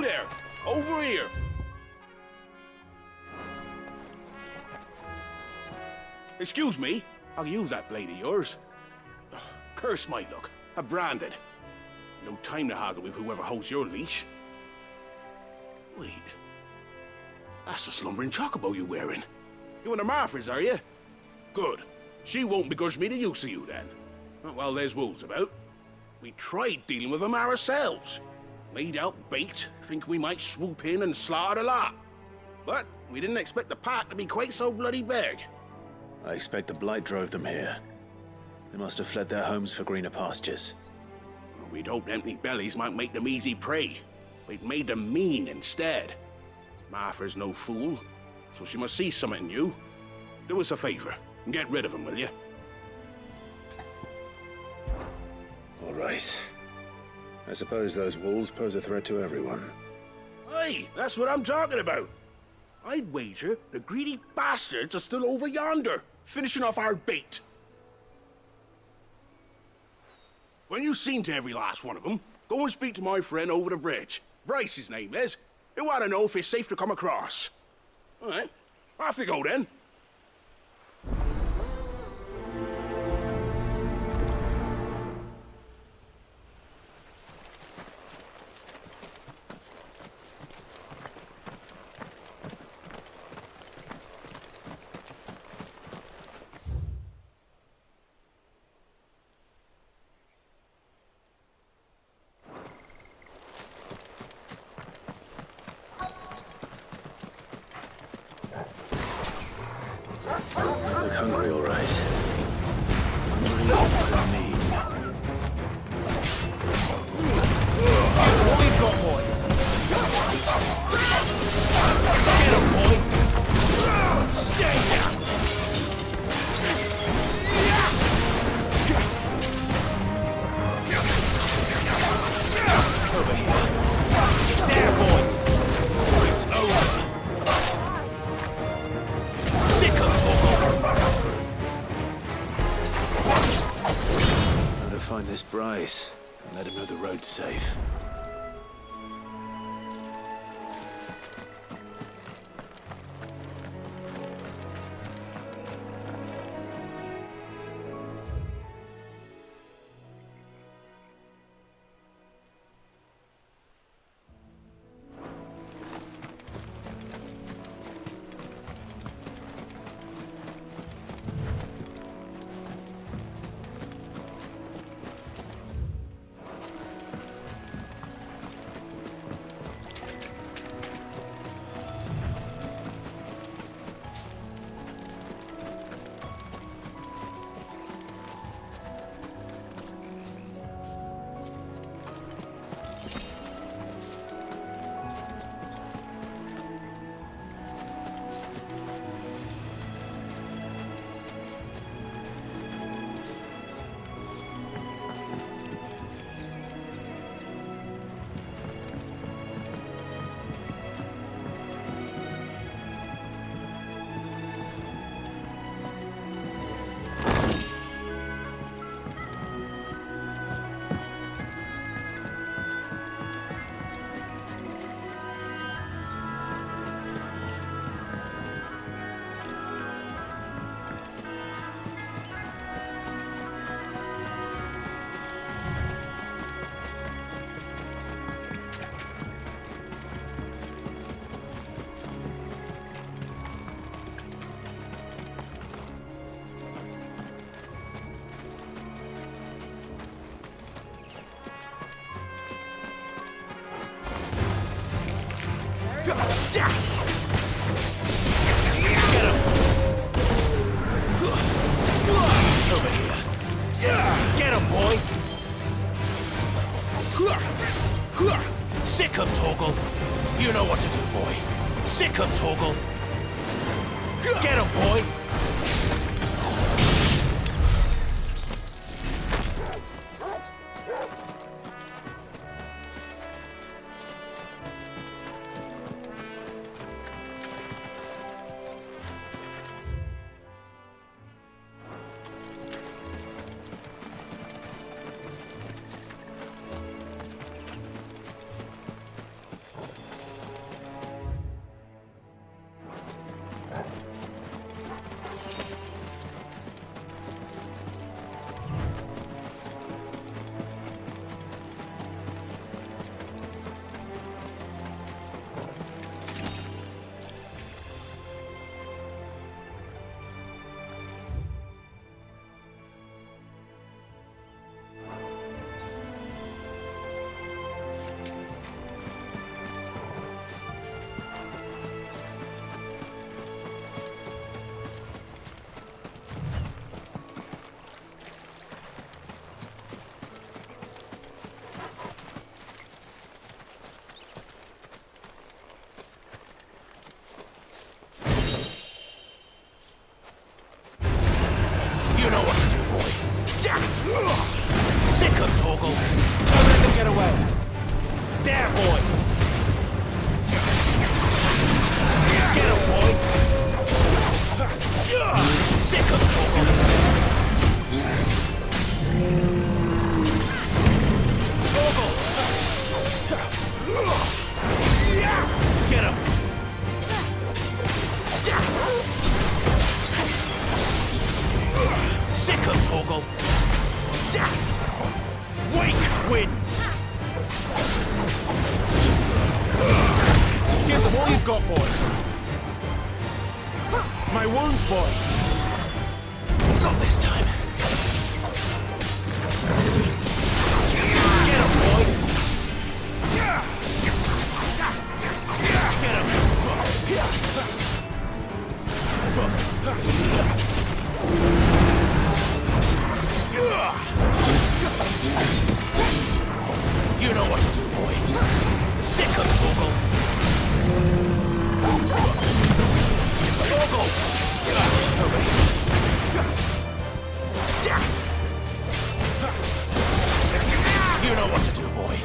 there! Over here! Excuse me, I'll use that blade of yours. Ugh, curse my luck. I'm branded. No time to haggle with whoever holds your leash. Wait. That's the slumbering chocobo you're wearing. You and the Marfors, are you? Good. She won't begrudge me the use of you, then. Not while there's wolves about. We tried dealing with them ourselves. Laid out bait, think we might swoop in and slaughter the lot. But we didn't expect the pack to be quite so bloody big. I expect the blight drove them here. They must have fled their homes for greener pastures. Well, we'd hoped empty bellies might make them easy prey. We'd made them mean instead. Martha's no fool, so she must see something in you. Do us a favor and get rid of them, will you? All right. I suppose those wolves pose a threat to everyone. Aye, that's what I'm talking about. I'd wager the greedy bastards are still over yonder, finishing off our bait. When you've seen to every last one of them, go and speak to my friend over the bridge. Bryce, his name is. He'll want to know if it's safe to come across. All right, off you go then. Hungry, all right. We've got one. Get him, boy. Stay down. Over here. There, boy. It's over. Sick of talking. Gotta find this Bryce and let him know the road's safe. Sick 'em, Torgal. You know what to do, boy. Sick 'em, Torgal. Get 'em, boy. Torgal. Don't let them get away. There, boy. Get him, boy. Sick of Torgal. Torgal. Get him. Sick of Torgal. Wake wins. Give them all you've got, boy. My wounds, boy. Not this time. Get him, boy. Get him. You know what to do, boy. Sick of Torgal. Torgal! You know what to do, boy.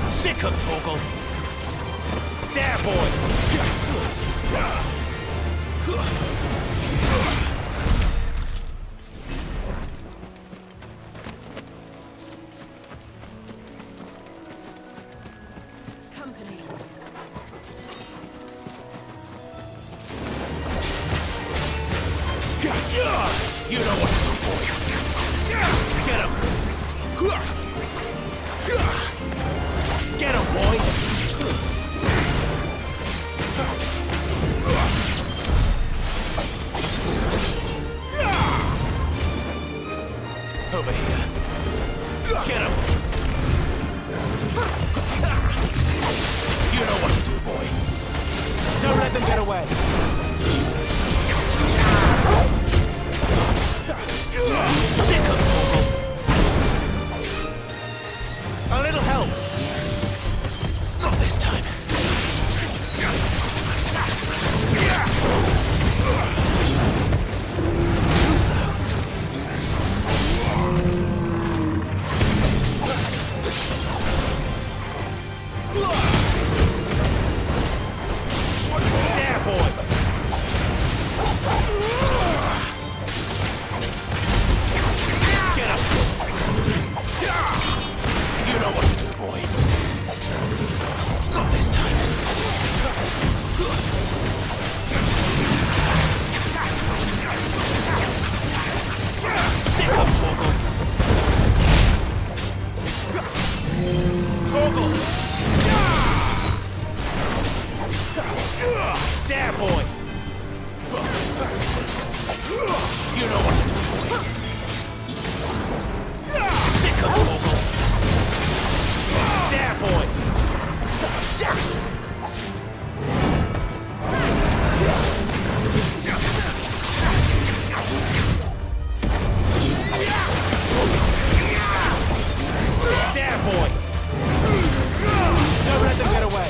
Sick of Torgal. There, boy. Company. You know what to do, boy. Get him. Get him, boy! Over here. Get him! You know what to do, boy. Don't let them get away. Sick of Torgal. A little help. Not this time. Too slow. There, boy. Get up. You know what to do, boy. Not this time. Sick of Torgal. Torgal. There, boy. You know what to do, boy. Sick of Torgal. There, boy. There, boy. Don't let them get away.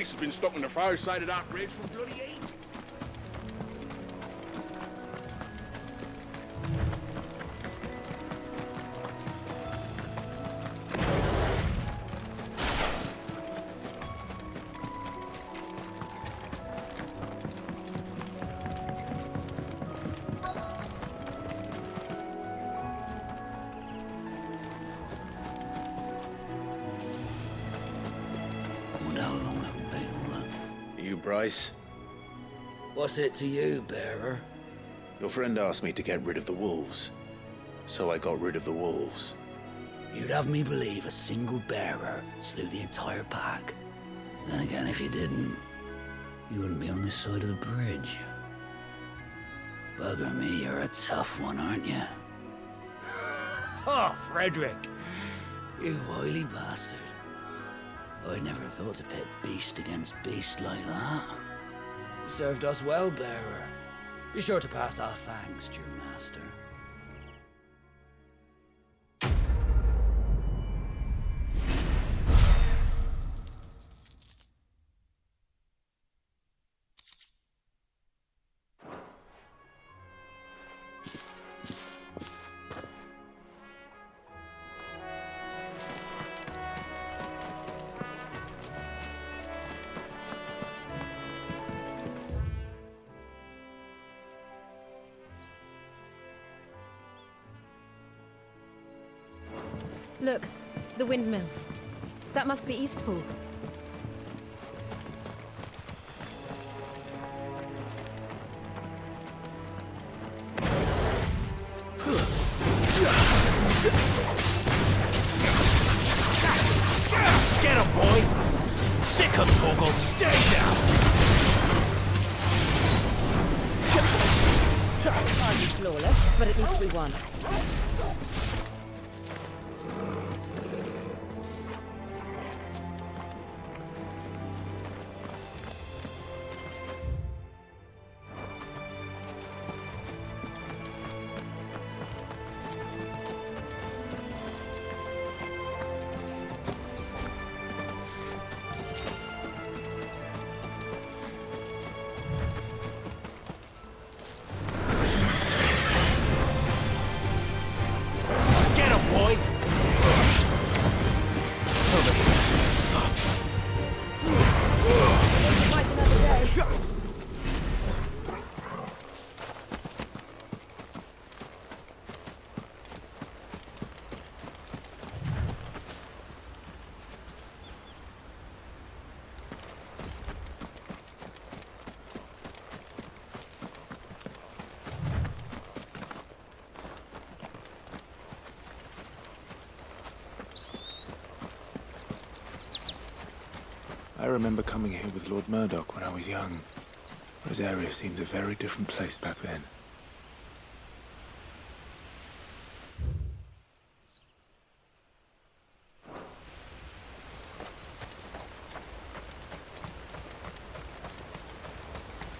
Bryce has been stuck on the far side of that bridge from bloody eight. You, Bryce? What's it to you, bearer? Your friend asked me to get rid of the wolves, so I got rid of the wolves. You'd have me believe a single bearer slew the entire pack. Then again, if you didn't, you wouldn't be on this side of the bridge. Bugger me, you're a tough one, aren't you? Oh, Frederick! You wily bastard. I never thought to pit beast against beast like that. You served us well, bearer. Be sure to pass our thanks to your master. Look, the windmills. That must be Eastpool. Get him, boy! Sick of Toggle, stay down! Hardly flawless, but at least we won. I remember coming here with Lord Murdoch when I was young. Rosaria seemed a very different place back then.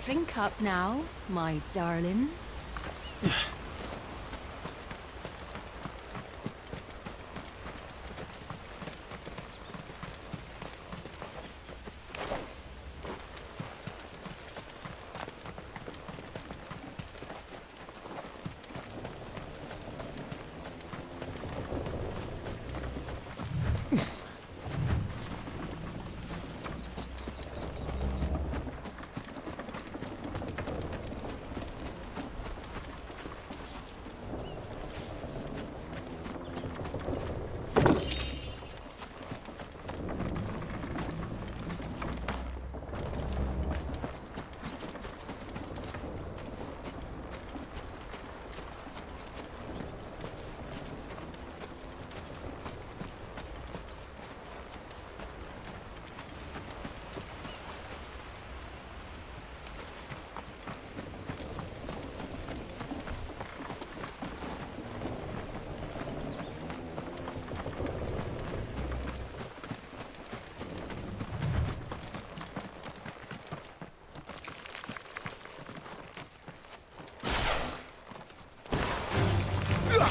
Drink up now, my darlings.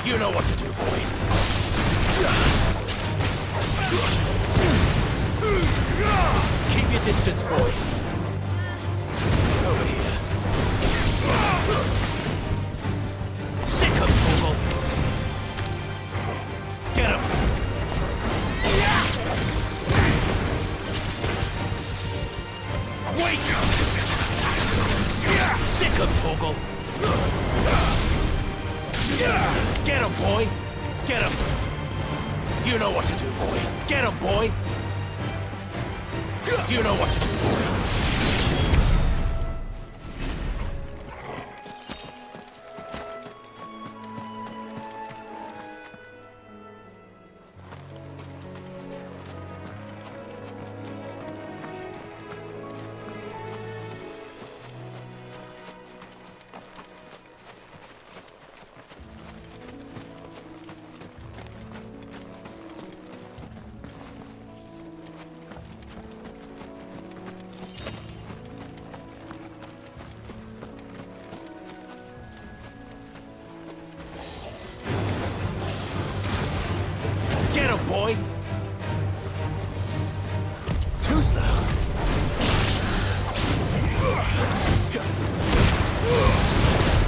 You know what to do, boy. Keep Keep your distance, boy. Over here. Sick him, Torgal. Get him. Wait! Sick him, Torgal. Get him, boy. Get him. You know what to do, boy. Get him, boy. You know what to do, boy. Get him, boy! Too slow.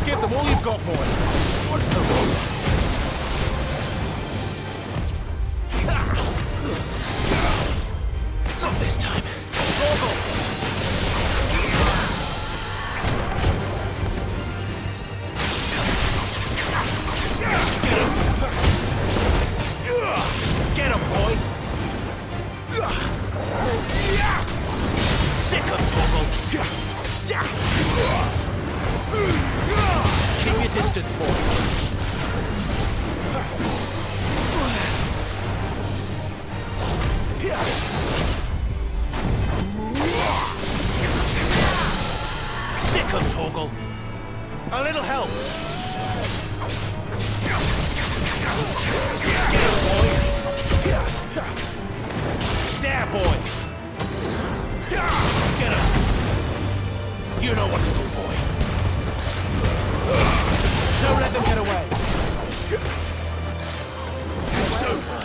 Give them all you've got, boy. What's the roll? Not this time. Torgal! Get him, boy! Sick of Torgal! Keep your distance, boy. Sick of Torgal! A little help! Get him, boy! There, boy! Get him! You know what to do, boy. Don't let them get away. It's over.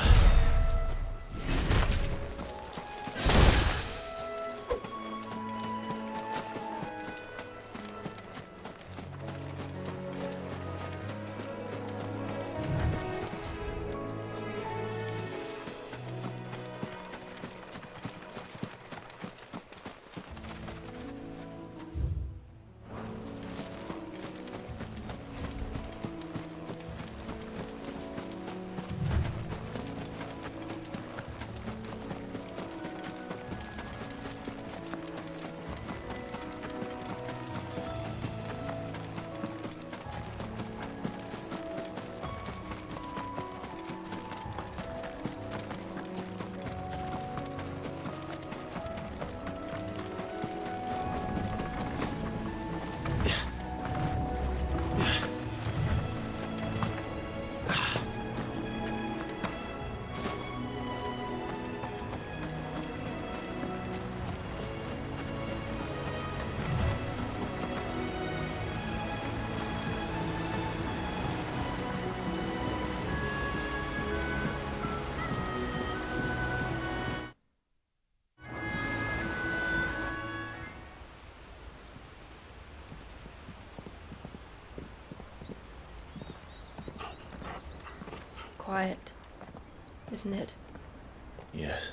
Quiet, isn't it? Yes.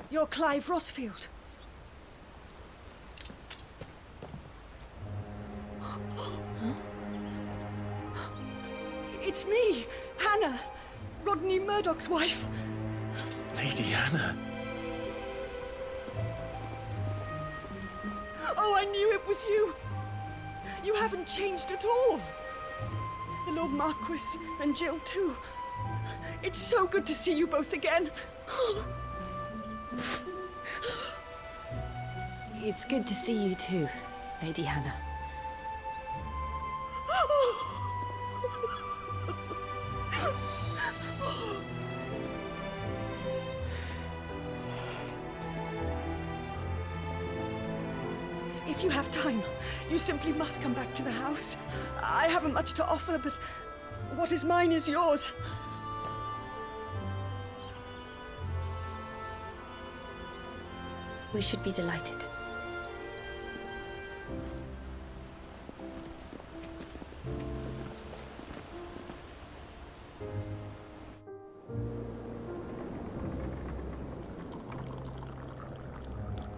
You're Clive Rossfield. It's me, Hannah, Rodney Murdoch's wife. Lady Hannah. Oh, I knew it was you. You haven't changed at all. The Lord Marquis and Jill too. It's so good to see you both again. It's good to see you too, Lady Hannah. If you have time, you simply must come back to the house. I haven't much to offer, but what is mine is yours. We should be delighted.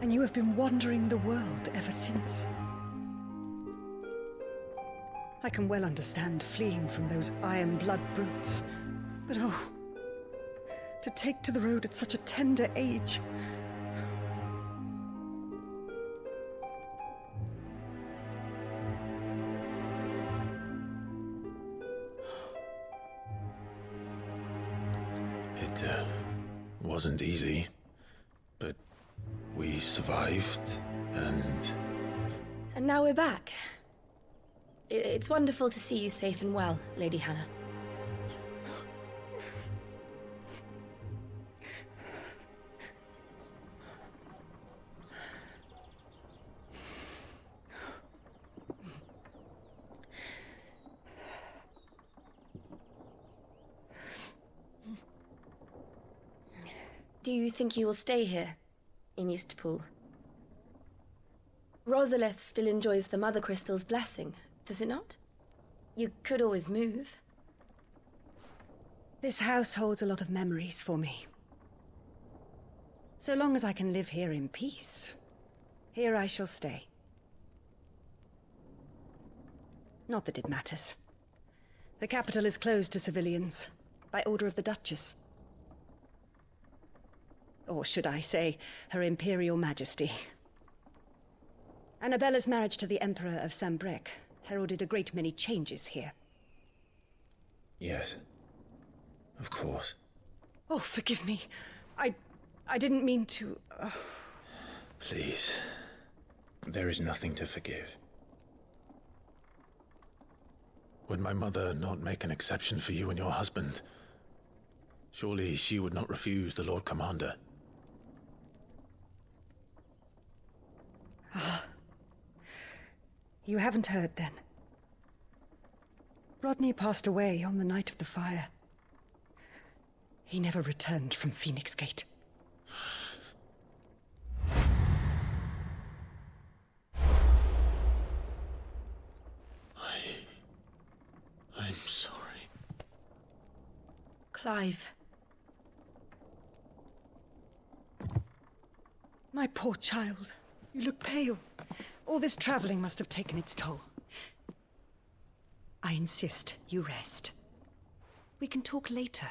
And you have been wandering the world ever since. I can well understand fleeing from those iron blood brutes. But oh, to take to the road at such a tender age. It wasn't easy, but we survived, and... And now we're back. It's wonderful to see you safe and well, Lady Hannah. Do you think you will stay here, in Eastpool? Rosalith still enjoys the Mother Crystal's blessing, does it not? You could always move. This house holds a lot of memories for me. So long as I can live here in peace, here I shall stay. Not that it matters. The capital is closed to civilians, by order of the Duchess. Or should I say, Her Imperial Majesty. Annabella's marriage to the Emperor of Sambrec heralded a great many changes here. Yes. Of course. Oh, forgive me. I didn't mean to... Please. There is nothing to forgive. Would my mother not make an exception for you and your husband? Surely she would not refuse the Lord Commander. You haven't heard, then. Rodney passed away on the night of the fire. He never returned from Phoenix Gate. I'm sorry. Clive. My poor child. You look pale. All this traveling must have taken its toll. I insist you rest. We can talk later.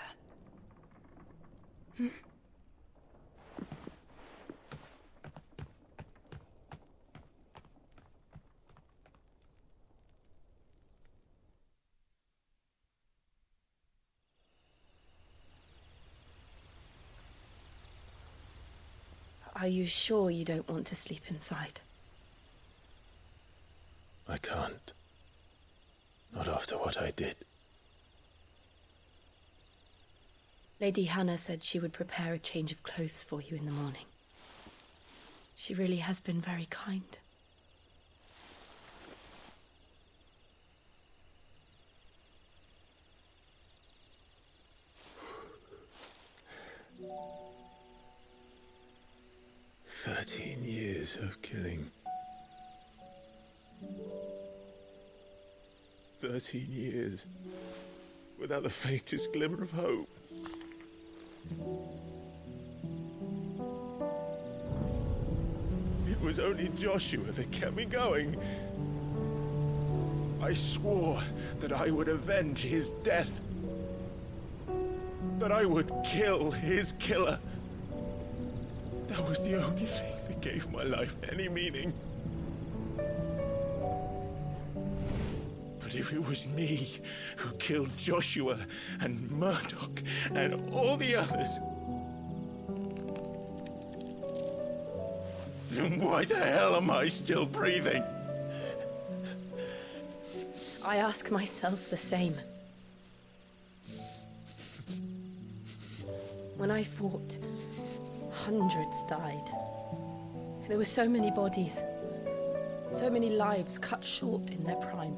Are you sure you don't want to sleep inside? I can't. Not after what I did. Lady Hannah said she would prepare a change of clothes for you in the morning. She really has been very kind. Years of killing. 13 years without the faintest glimmer of hope. It was only Joshua that kept me going. I swore that I would avenge his death. That I would kill his killer. That was the only thing that gave my life any meaning. But if it was me who killed Joshua and Murdoch and all the others, then why the hell am I still breathing? I ask myself the same. When I fought, hundreds died. There were so many bodies, so many lives cut short in their prime.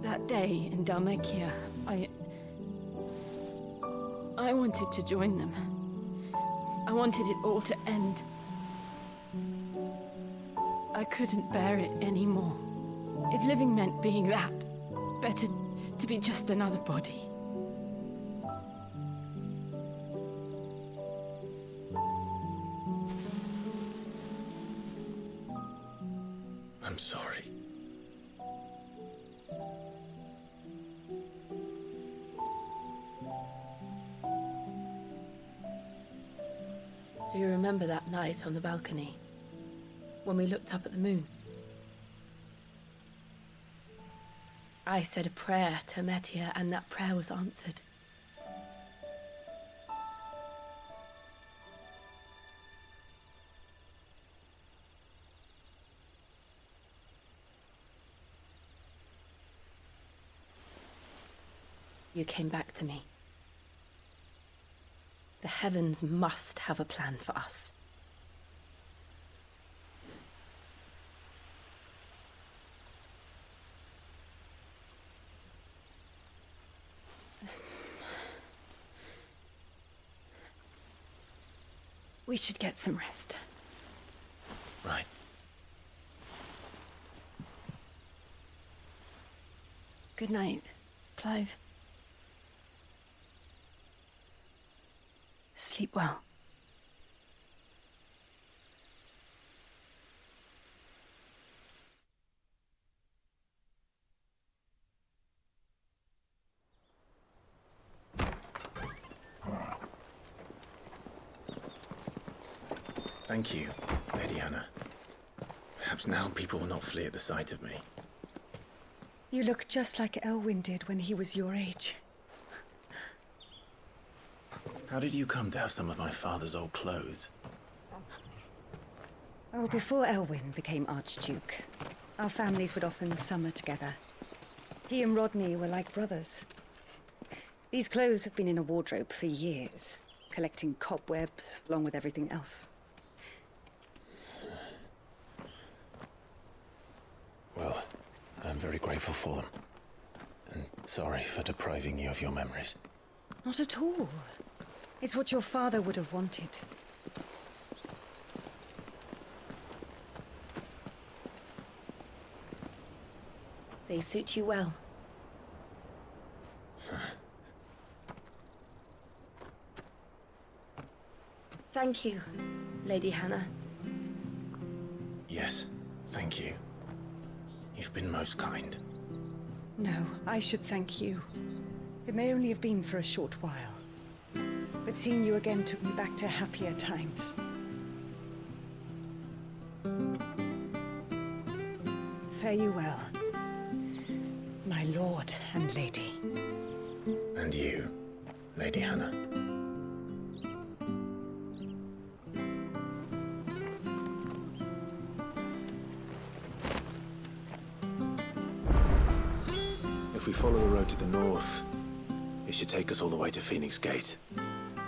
That day in Dalmekia, I wanted to join them. I wanted it all to end. I couldn't bear it anymore. If living meant being that, better to be just another body. I'm sorry. Do you remember that night on the balcony? When we looked up at the moon? I said a prayer to Metia, and that prayer was answered. You came back to me. The heavens must have a plan for us. We should get some rest. Right. Good night, Clive. Sleep well. Thank you, Lady Hannah. Perhaps now people will not flee at the sight of me. You look just like Elwyn did when he was your age. How did you come to have some of my father's old clothes? Oh, before Elwyn became Archduke, our families would often summer together. He and Rodney were like brothers. These clothes have been in a wardrobe for years, collecting cobwebs along with everything else. Well, I'm very grateful for them. And sorry for depriving you of your memories. Not at all. It's what your father would have wanted. They suit you well. Thank you, Lady Hannah. Yes, thank you. You've been most kind. No, I should thank you. It may only have been for a short while, but seeing you again took me back to happier times. Fare you well, my lord and lady. And you, Lady Hannah. If we follow the road to the north, it should take us all the way to Phoenix Gate.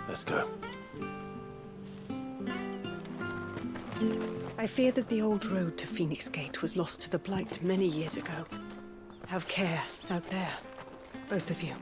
Let's go. I fear that the old road to Phoenix Gate was lost to the Blight many years ago. Have care out there, both of you.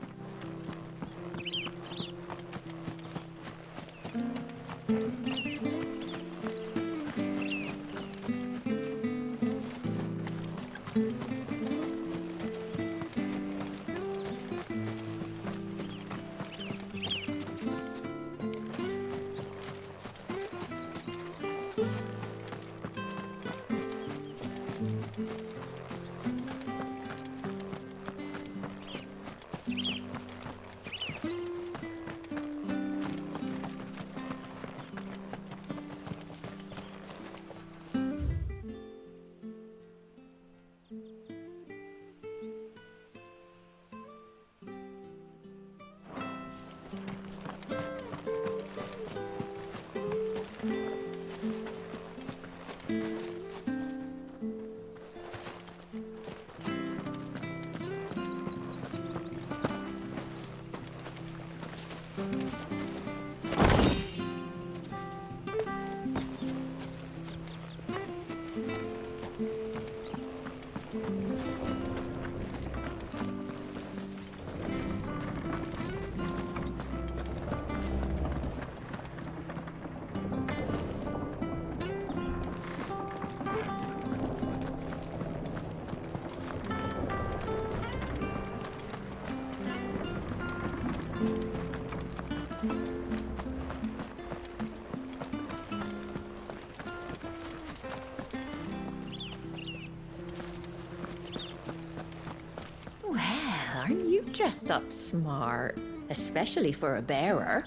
dressed up smart, especially for a bearer.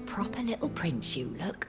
Proper little prince you look.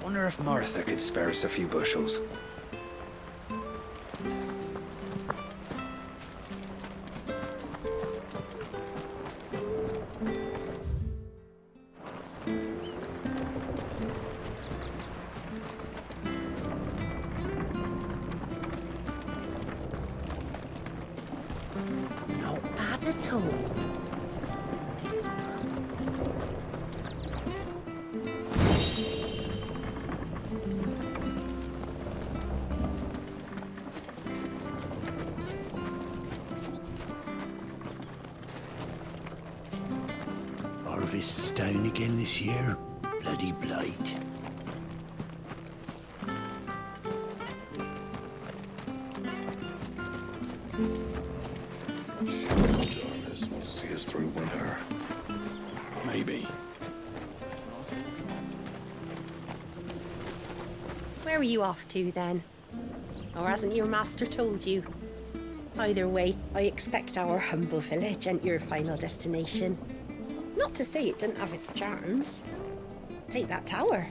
Wonder if Martha could spare us a few bushels. Not bad at all. Harvest's down again this year. Bloody blight. Darkness will see us through winter. Maybe. Where are you off to, then? Or hasn't your master told you? Either way, I expect our humble village ain't your final destination. Not to say it didn't have its charms. Take that tower.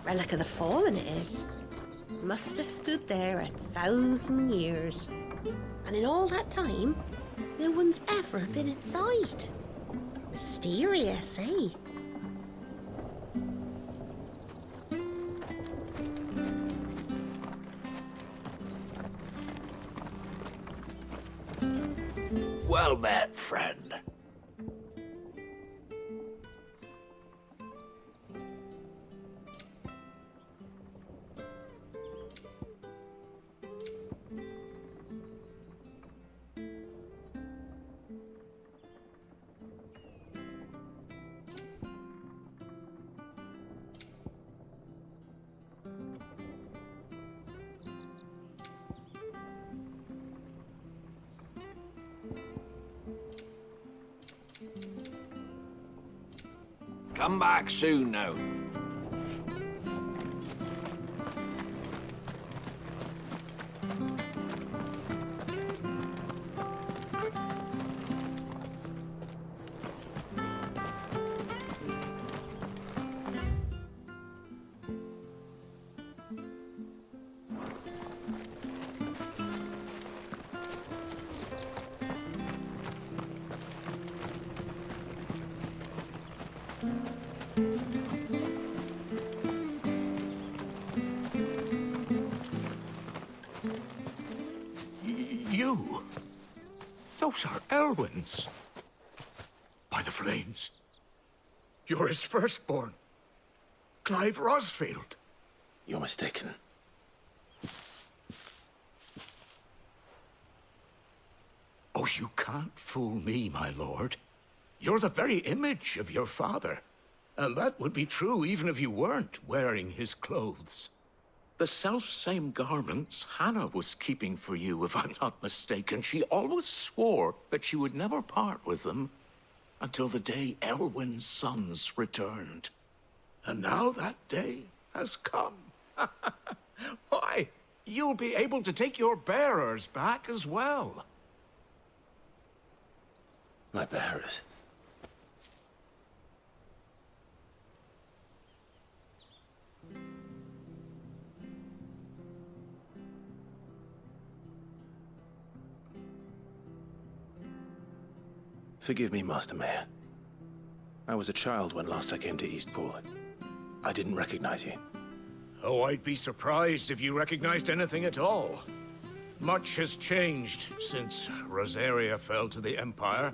Relic of the Fallen it is. Must have stood there 1,000 years. And in all that time, no one's ever been inside. Mysterious, eh? Well met, friend. Come back soon now. You? Those are Elwyn's. By the flames. You're his firstborn. Clive Rosfield. You're mistaken. Oh, you can't fool me, my lord. You're the very image of your father. And that would be true even if you weren't wearing his clothes. The self-same garments Hannah was keeping for you, if I'm not mistaken. She always swore that she would never part with them until the day Elwyn's sons returned. And now that day has come. Why, you'll be able to take your bearers back as well. My bearers. Forgive me, Master Mayor. I was a child when last I came to Eastpool. I didn't recognize you. Oh, I'd be surprised if you recognized anything at all. Much has changed since Rosaria fell to the Empire.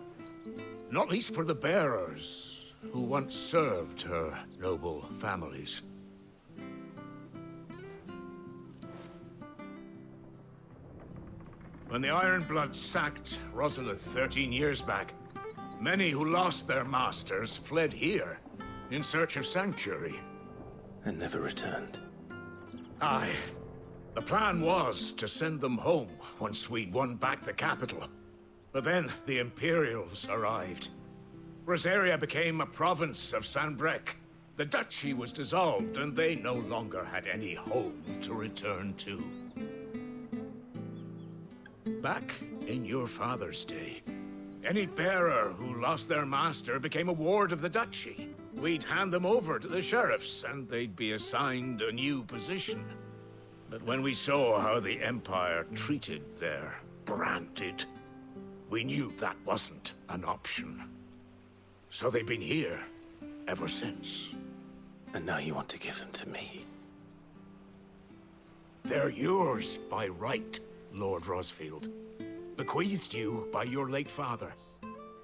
Not least for the bearers, who once served her noble families. When the Ironbloods sacked Rosalith 13 years back, Many who lost their masters fled here, in search of sanctuary. And never returned. Aye. The plan was to send them home once we'd won back the capital. But then the Imperials arrived. Rosaria became a province of Sanbreque. The duchy was dissolved, and they no longer had any home to return to. Back in your father's day, any bearer who lost their master became a ward of the duchy. We'd hand them over to the sheriffs, and they'd be assigned a new position. But when we saw how the Empire treated their branded, we knew that wasn't an option. So they've been here ever since. And now you want to give them to me? They're yours by right, Lord Rosfield. Bequeathed you by your late father.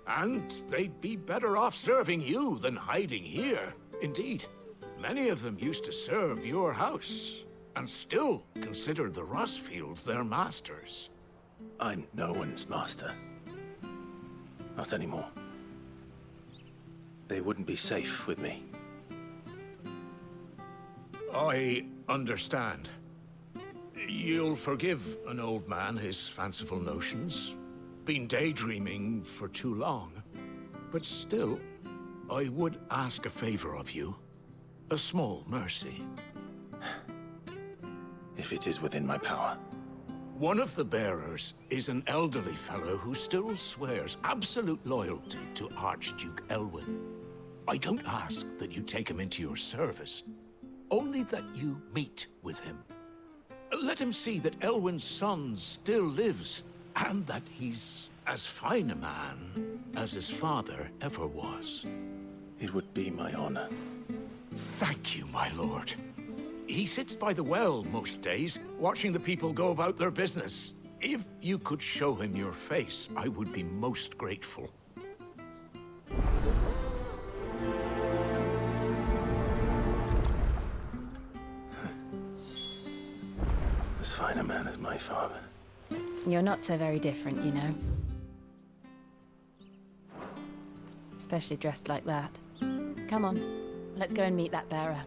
And they'd be better off serving you than hiding here. Indeed, many of them used to serve your house, and still considered the Rosfields their masters. I'm no one's master. Not anymore. They wouldn't be safe with me. I understand. You'll forgive an old man his fanciful notions. Been daydreaming for too long. But still, I would ask a favor of you. A small mercy. If it is within my power. One of the bearers is an elderly fellow who still swears absolute loyalty to Archduke Elwyn. I don't ask that you take him into your service, only that you meet with him. Let him see that Elwyn's son still lives, and that he's as fine a man as his father ever was. It would be my honor. Thank you, my lord. He sits by the well most days, watching the people go about their business. If you could show him your face, I would be most grateful. As fine a man as my father. You're not so very different, you know. Especially dressed like that. Come on, let's go and meet that bearer.